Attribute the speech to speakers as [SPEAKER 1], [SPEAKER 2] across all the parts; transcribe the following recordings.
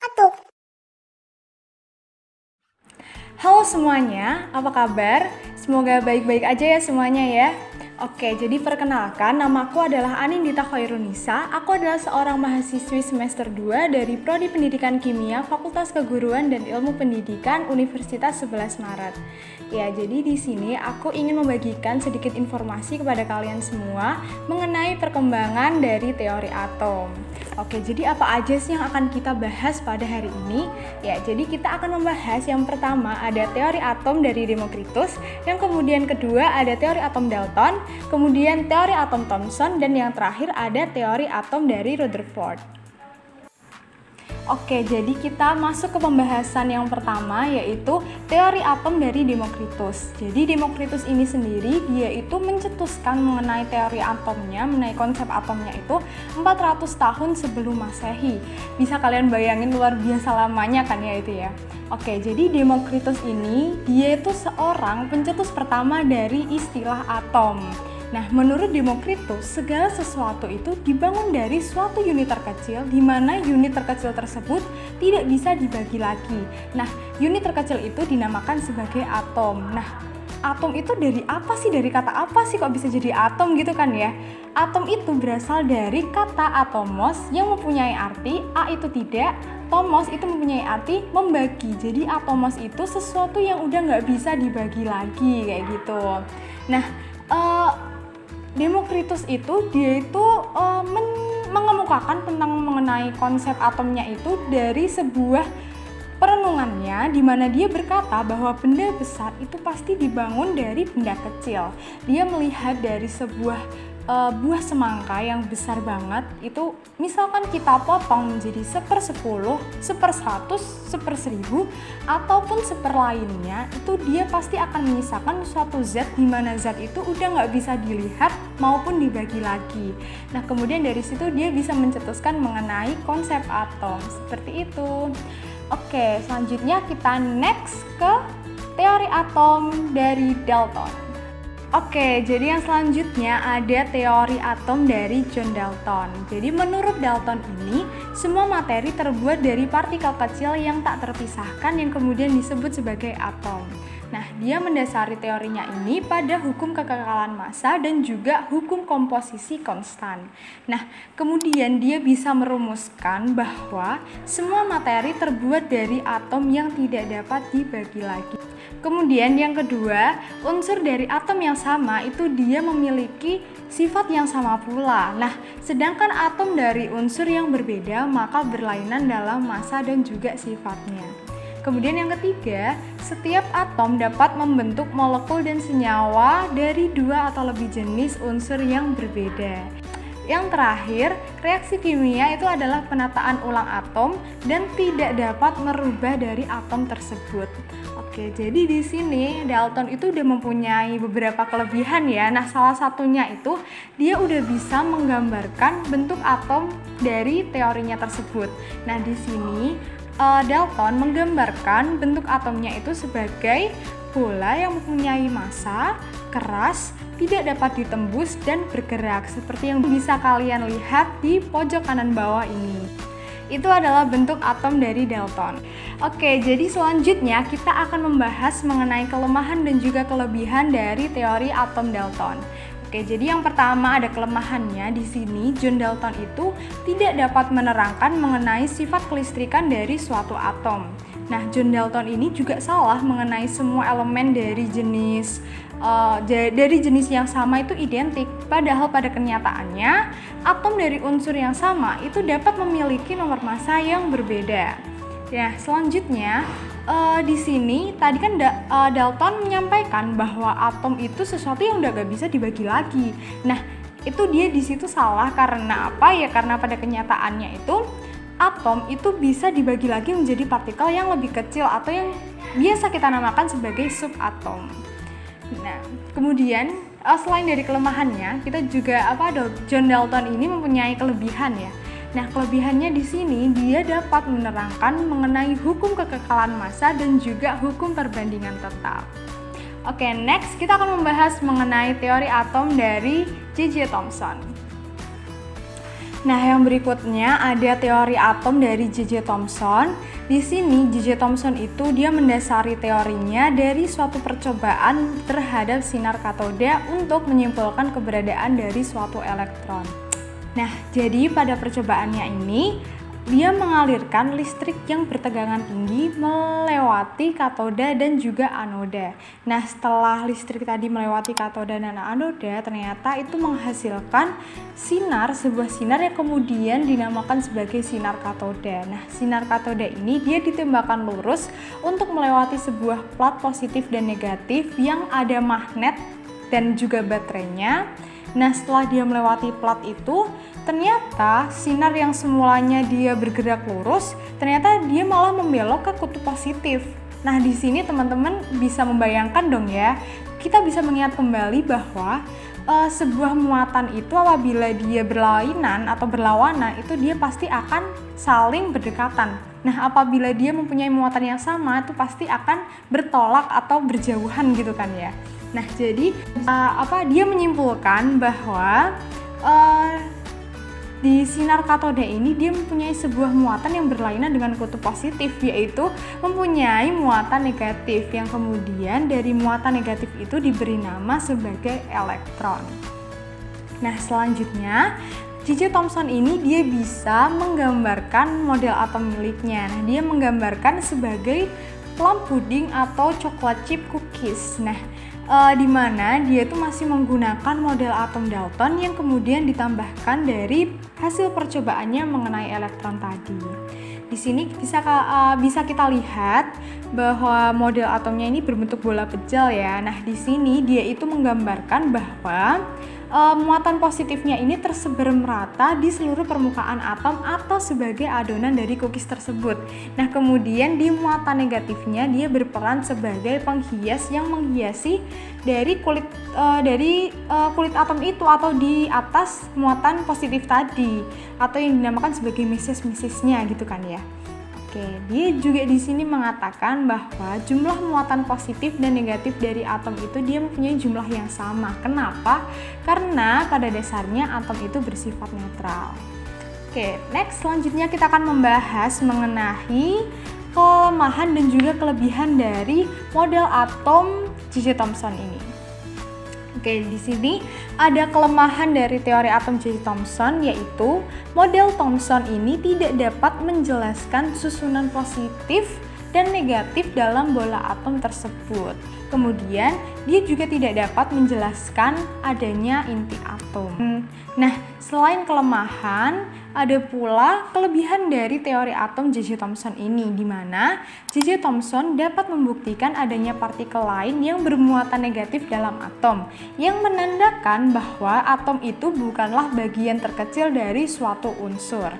[SPEAKER 1] Atom.
[SPEAKER 2] Halo semuanya, apa kabar? Semoga baik-baik aja ya semuanya ya. Oke, jadi perkenalkan, namaku adalah Anindita Khairunisa. Aku adalah seorang mahasiswi semester 2 dari Prodi Pendidikan Kimia, Fakultas Keguruan dan Ilmu Pendidikan Universitas 11 Maret. Ya, jadi di sini aku ingin membagikan sedikit informasi kepada kalian semua mengenai perkembangan dari teori atom. Oke, jadi apa aja sih yang akan kita bahas pada hari ini? Ya, jadi kita akan membahas yang pertama ada teori atom dari Demokritus, yang kemudian kedua ada teori atom Dalton, kemudian teori atom Thomson, dan yang terakhir ada teori atom dari Rutherford. Oke, jadi kita masuk ke pembahasan yang pertama, yaitu teori atom dari Demokritus. Jadi Demokritus ini sendiri, dia itu mencetuskan mengenai teori atomnya, mengenai konsep atomnya itu 400 tahun sebelum Masehi. Bisa kalian bayangin luar biasa lamanya kan ya itu ya. Oke, jadi Demokritus ini, dia itu seorang pencetus pertama dari istilah atom. Nah, menurut Demokritus, segala sesuatu itu dibangun dari suatu unit terkecil, di mana unit terkecil tersebut tidak bisa dibagi lagi. Nah, unit terkecil itu dinamakan sebagai atom. Nah, atom itu dari apa sih? Dari kata apa sih kok bisa jadi atom gitu kan ya? Atom itu berasal dari kata atomos yang mempunyai arti A itu tidak, tomos itu mempunyai arti membagi. Jadi atomos itu sesuatu yang udah nggak bisa dibagi lagi kayak gitu. Nah, Demokritus itu dia itu mengemukakan tentang mengenai konsep atomnya itu dari sebuah perenungannya, di mana dia berkata bahwa benda besar itu pasti dibangun dari benda kecil. Dia melihat dari sebuah buah semangka yang besar banget itu, misalkan kita potong menjadi 1/10, 1/100, 1/1000 ataupun 1/, lainnya, itu dia pasti akan menyisakan suatu zat di mana zat itu udah nggak bisa dilihat maupun dibagi lagi. Nah, kemudian dari situ dia bisa mencetuskan mengenai konsep atom seperti itu. Oke, selanjutnya kita next ke teori atom dari Dalton. Oke, jadi yang selanjutnya ada teori atom dari John Dalton. Jadi menurut Dalton ini, semua materi terbuat dari partikel kecil yang tak terpisahkan yang kemudian disebut sebagai atom. Nah, dia mendasari teorinya ini pada hukum kekekalan massa dan juga hukum komposisi konstan. Nah, kemudian dia bisa merumuskan bahwa semua materi terbuat dari atom yang tidak dapat dibagi lagi. Kemudian yang kedua, unsur dari atom yang sama itu dia memiliki sifat yang sama pula. Nah, sedangkan atom dari unsur yang berbeda maka berlainan dalam massa dan juga sifatnya. Kemudian yang ketiga, setiap atom dapat membentuk molekul dan senyawa dari 2 atau lebih jenis unsur yang berbeda. Yang terakhir, reaksi kimia itu adalah penataan ulang atom dan tidak dapat merubah dari atom tersebut. Oke, jadi di sini Dalton itu udah mempunyai beberapa kelebihan ya. Nah, salah satunya itu dia udah bisa menggambarkan bentuk atom dari teorinya tersebut. Nah, di sini Dalton menggambarkan bentuk atomnya itu sebagai bola yang mempunyai massa, keras, tidak dapat ditembus dan bergerak seperti yang bisa kalian lihat di pojok kanan bawah ini. Itu adalah bentuk atom dari Dalton. Oke, jadi selanjutnya kita akan membahas mengenai kelemahan dan juga kelebihan dari teori atom Dalton. Oke, jadi yang pertama ada kelemahannya di sini. John Dalton itu tidak dapat menerangkan mengenai sifat kelistrikan dari suatu atom. Nah, John Dalton ini juga salah mengenai semua elemen dari jenis yang sama itu identik. Padahal pada kenyataannya atom dari unsur yang sama itu dapat memiliki nomor massa yang berbeda. Ya, selanjutnya di sini tadi kan Dalton menyampaikan bahwa atom itu sesuatu yang udah gak bisa dibagi lagi. Nah, itu dia di situ salah karena apa ya? Karena pada kenyataannya itu atom itu bisa dibagi lagi menjadi partikel yang lebih kecil atau yang biasa kita namakan sebagai subatom. Nah, kemudian selain dari kelemahannya, kita juga John Dalton ini mempunyai kelebihan ya. Nah, kelebihannya di sini dia dapat menerangkan mengenai hukum kekekalan massa dan juga hukum perbandingan tetap. Oke, next kita akan membahas mengenai teori atom dari J.J. Thomson. Nah, yang berikutnya ada teori atom dari J.J. Thomson. Di sini J.J. Thomson itu dia mendasari teorinya dari suatu percobaan terhadap sinar katoda untuk menyimpulkan keberadaan dari suatu elektron. Nah, jadi pada percobaannya ini dia mengalirkan listrik yang bertegangan tinggi melewati katoda dan juga anoda. Nah, setelah listrik tadi melewati katoda dan anoda, ternyata itu menghasilkan sebuah sinar yang kemudian dinamakan sebagai sinar katoda. Nah, sinar katoda ini dia ditembakkan lurus untuk melewati sebuah plat positif dan negatif yang ada magnet dan juga baterainya. Nah, setelah dia melewati plat itu, ternyata sinar yang semulanya dia bergerak lurus, ternyata dia malah membelok ke kutub positif. Nah, di sini teman-teman bisa membayangkan dong ya, kita bisa mengingat kembali bahwa sebuah muatan itu apabila dia berlainan atau berlawanan, itu dia pasti akan saling berdekatan. Nah, apabila dia mempunyai muatan yang sama, itu pasti akan bertolak atau berjauhan gitu kan ya. Nah, jadi dia menyimpulkan bahwa di sinar katoda ini dia mempunyai sebuah muatan yang berlainan dengan kutub positif, yaitu mempunyai muatan negatif yang kemudian dari muatan negatif itu diberi nama sebagai elektron. Nah, selanjutnya J.J. Thomson ini dia bisa menggambarkan model atom miliknya. Nah, dia menggambarkan sebagai plum pudding atau coklat chip cookies. Nah, di mana dia itu masih menggunakan model atom Dalton yang kemudian ditambahkan dari hasil percobaannya mengenai elektron tadi. Di sini bisa kita lihat bahwa model atomnya ini berbentuk bola kecil ya. Nah, di sini dia itu menggambarkan bahwa muatan positifnya ini tersebar merata di seluruh permukaan atom atau sebagai adonan dari cookies tersebut. Nah, kemudian di muatan negatifnya dia berperan sebagai penghias yang menghiasi dari kulit atom itu atau di atas muatan positif tadi atau yang dinamakan sebagai meses-mesesnya gitu kan ya. Oke, dia juga di sini mengatakan bahwa jumlah muatan positif dan negatif dari atom itu dia mempunyai jumlah yang sama. Kenapa? Karena pada dasarnya atom itu bersifat netral. Oke, next selanjutnya kita akan membahas mengenai kelemahan dan juga kelebihan dari model atom J.J. Thomson ini. Oke, di sini ada kelemahan dari teori atom J.J. Thomson, yaitu model Thomson ini tidak dapat menjelaskan susunan positif dan negatif dalam bola atom tersebut. Kemudian, dia juga tidak dapat menjelaskan adanya inti atom. Nah, selain kelemahan, ada pula kelebihan dari teori atom J.J. Thomson ini, di mana J.J. Thomson dapat membuktikan adanya partikel lain yang bermuatan negatif dalam atom, yang menandakan bahwa atom itu bukanlah bagian terkecil dari suatu unsur.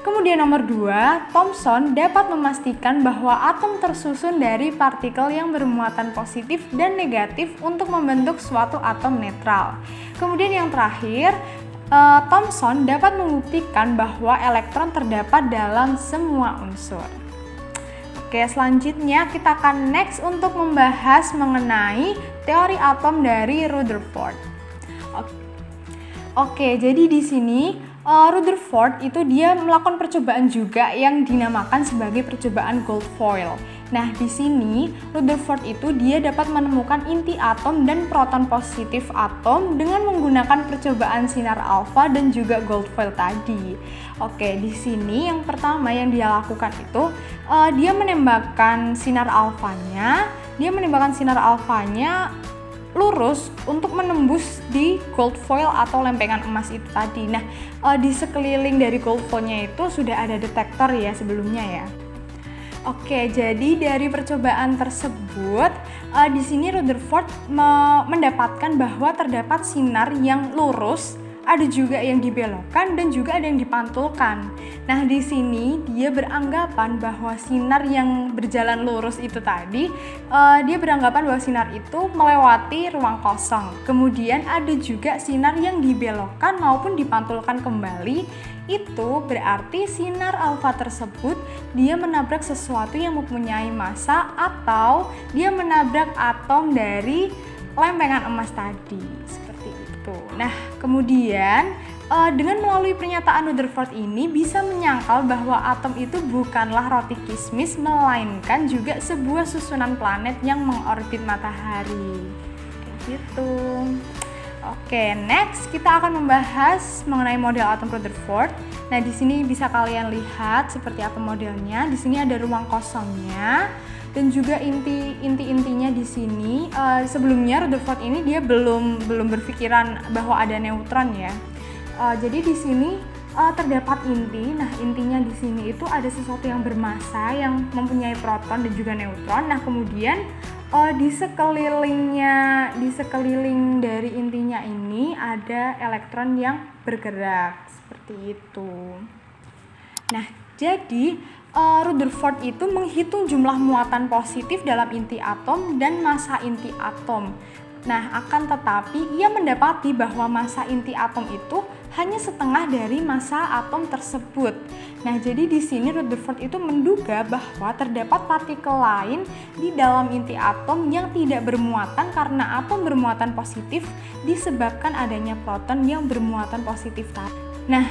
[SPEAKER 2] Kemudian nomor 2, Thomson dapat memastikan bahwa atom tersusun dari partikel yang bermuatan positif dan negatif untuk membentuk suatu atom netral. Kemudian yang terakhir, Thomson dapat membuktikan bahwa elektron terdapat dalam semua unsur. Oke, selanjutnya kita akan next untuk membahas mengenai teori atom dari Rutherford. Oke, jadi di sini Rutherford itu dia melakukan percobaan juga yang dinamakan sebagai percobaan gold foil. Nah, di sini Rutherford itu dia dapat menemukan inti atom dan proton positif atom dengan menggunakan percobaan sinar alfa dan juga gold foil tadi. Oke, di sini yang pertama yang dia lakukan itu dia menembakkan sinar alfanya lurus untuk menembus di gold foil atau lempengan emas itu tadi. Nah, di sekeliling dari gold foilnya itu sudah ada detektor ya sebelumnya ya. Oke, jadi dari percobaan tersebut, di sini Rutherford mendapatkan bahwa terdapat sinar yang lurus, ada juga yang dibelokkan dan juga ada yang dipantulkan. Nah, di sini dia beranggapan bahwa sinar yang berjalan lurus itu tadi, dia beranggapan bahwa sinar itu melewati ruang kosong. Kemudian ada juga sinar yang dibelokkan maupun dipantulkan kembali. Itu berarti sinar alfa tersebut dia menabrak sesuatu yang mempunyai massa atau dia menabrak atom dari lempengan emas tadi. Seperti itu. Nah, kemudian Dengan melalui pernyataan Rutherford ini bisa menyangkal bahwa atom itu bukanlah roti kismis, melainkan juga sebuah susunan planet yang mengorbit matahari. Kayak gitu. Oke, next kita akan membahas mengenai model atom Rutherford. Nah, di sini bisa kalian lihat seperti apa modelnya. Di sini ada ruang kosongnya dan juga inti-intinya di sini. Sebelumnya Rutherford ini dia belum berpikiran bahwa ada neutron ya. Jadi di sini terdapat inti. Nah, intinya di sini itu ada sesuatu yang bermassa yang mempunyai proton dan juga neutron. Nah, kemudian di sekeliling dari intinya ini ada elektron yang bergerak seperti itu. Nah, jadi Rutherford itu menghitung jumlah muatan positif dalam inti atom dan massa inti atom. Nah, akan tetapi ia mendapati bahwa massa inti atom itu hanya setengah dari massa atom tersebut. Nah, jadi di sini Rutherford itu menduga bahwa terdapat partikel lain di dalam inti atom yang tidak bermuatan karena atom bermuatan positif disebabkan adanya proton yang bermuatan positif tadi. Nah,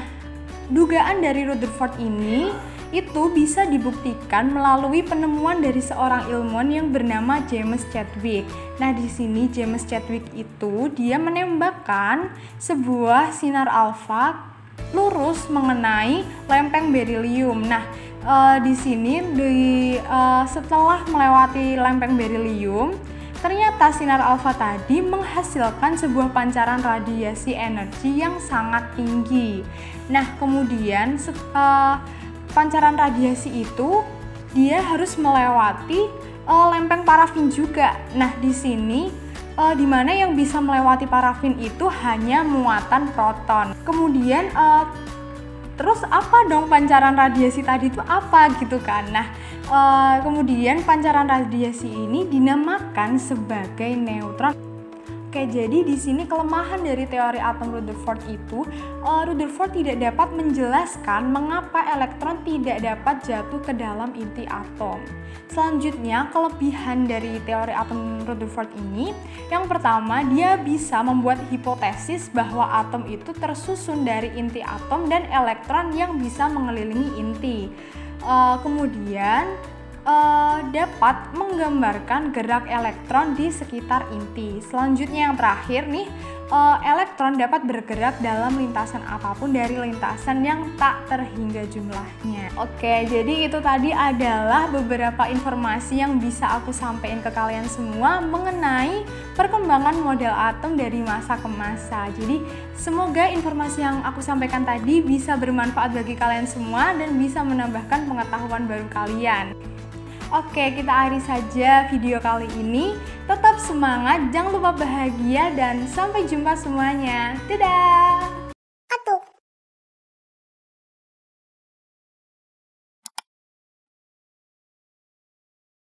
[SPEAKER 2] dugaan dari Rutherford ini itu bisa dibuktikan melalui penemuan dari seorang ilmuwan yang bernama James Chadwick. Nah, di sini James Chadwick itu dia menembakkan sebuah sinar alfa lurus mengenai lempeng berilium. Nah, di sini setelah melewati lempeng berilium, ternyata sinar alfa tadi menghasilkan sebuah pancaran radiasi energi yang sangat tinggi. Nah, kemudian pancaran radiasi itu dia harus melewati lempeng parafin juga. Nah, di sini di mana yang bisa melewati parafin itu hanya muatan proton. Kemudian terus apa dong pancaran radiasi tadi itu apa gitu kan? Nah, kemudian pancaran radiasi ini dinamakan sebagai neutron. Oke, jadi di sini kelemahan dari teori atom Rutherford itu, Rutherford tidak dapat menjelaskan mengapa elektron tidak dapat jatuh ke dalam inti atom. Selanjutnya, kelebihan dari teori atom Rutherford ini, yang pertama, dia bisa membuat hipotesis bahwa atom itu tersusun dari inti atom dan elektron yang bisa mengelilingi inti. Kemudian, dapat menggambarkan gerak elektron di sekitar inti. Selanjutnya yang terakhir nih, elektron dapat bergerak dalam lintasan apapun dari lintasan yang tak terhingga jumlahnya. Oke, jadi itu tadi adalah beberapa informasi yang bisa aku sampaikan ke kalian semua mengenai perkembangan model atom dari masa ke masa. Jadi semoga informasi yang aku sampaikan tadi bisa bermanfaat bagi kalian semua dan bisa menambahkan pengetahuan baru kalian. Oke, kita akhiri saja video kali ini. Tetap semangat, jangan lupa bahagia, dan sampai jumpa semuanya. Dadah!